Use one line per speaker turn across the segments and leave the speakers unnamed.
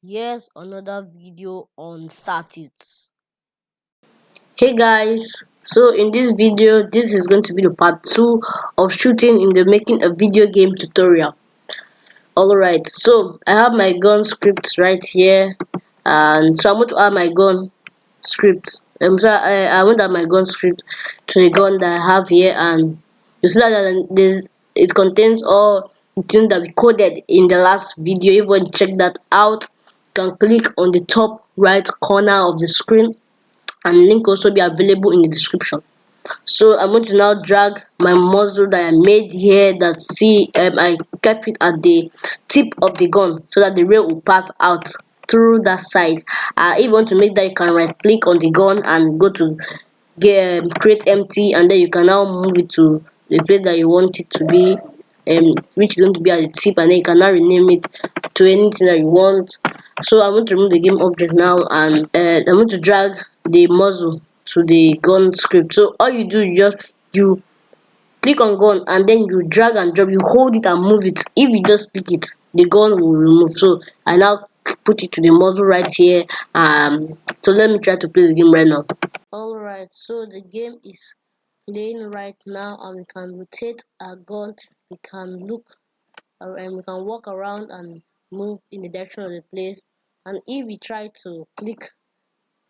Here's another video on Startuts.
Hey guys, so in this video this is going to be the part 2 of shooting in the making a video game tutorial. Alright, so I have my gun script right here, and so I'm going to add my gun script. I want to add my gun script to the gun that I have here, and you see that it contains all the things that we coded in the last video. If you want to check that out, you can click on the top right corner of the screen, and link also be available in the description. So I'm going to now drag my muzzle that I made here, that I kept it at the tip of the gun so that the rail will pass out through that side. If you want to make that, you can right click on the gun and go to create empty, and then you can now move it to the place that you want it to be, which is going to be at the tip, and then you can now rename it to anything that you want. So I'm going to remove the game object now, and I'm going to drag the muzzle to the gun script. So all you do is just you click on gun, and then you drag and drop, you hold it and move it. If you just click it, the gun will remove. So I now put it to the muzzle right here. So let me try to play the game right now. Alright, so the game is playing right now, and we can rotate our gun, we can look and we can walk around and move in the direction of the place. And if we try to click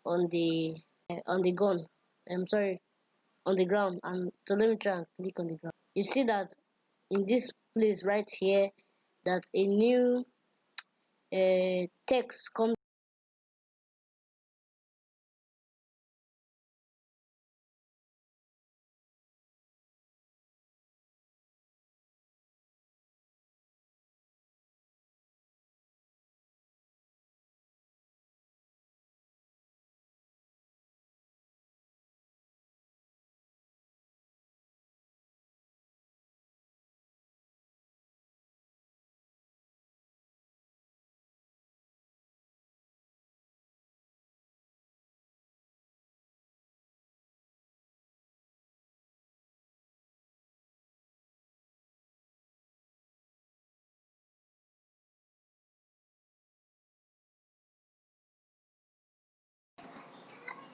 on the gun, I'm sorry, on the ground, and so let me try and click on the ground, you see that in this place right here, that a new text comes.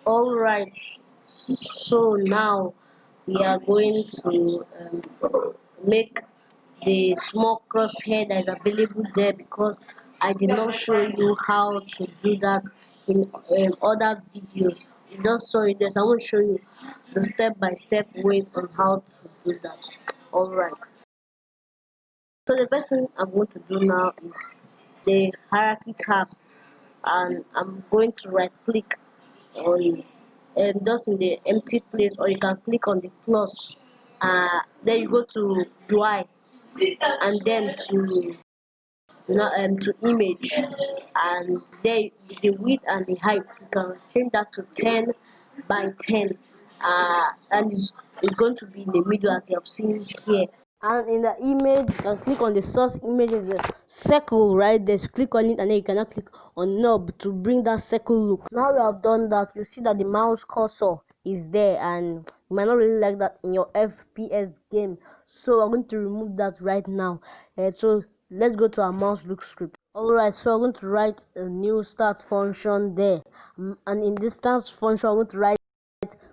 All right, so now we are going to make the small crosshair that is available there, because I did not show you how to do that in other videos. You just saw it there, so I will show you the step-by-step way on how to do that. All right, so the first thing I'm going to do now is the hierarchy tab, and I'm going to right click on just in the empty place, or you can click on the plus. Then you go to UI, and then to image, and there the width and the height, you can change that to 10 by 10, and it's going to be in the middle as you have seen here. And in the image, you can click on the source image, the circle right there. So click on it, and then you can now click on knob to bring that circle look. Now you have done that, you see that the mouse cursor is there, and you might not really like that in your FPS game, so I'm going to remove that right now. So let's go to our mouse look script. Alright, so I'm going to write a new start function there, and in this start function I'm going to write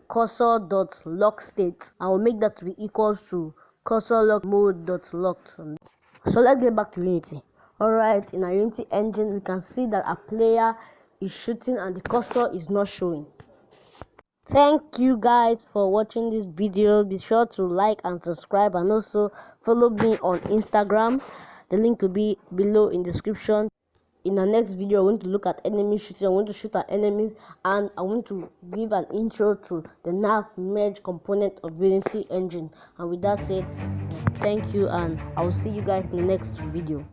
cursor.lockState. I will make that to be equals to cursor.lock.mode.locked. So let's get back to Unity. Alright, in our Unity engine, we can see that our player is shooting and the cursor is not showing. Thank you guys for watching this video. Be sure to like and subscribe, and also follow me on Instagram. The link will be below in description. In the next video, I want to look at enemy shooting. I want to shoot at enemies, and I want to give an intro to the nav merge component of Unity engine. And with that said, thank you, and I will see you guys in the next video.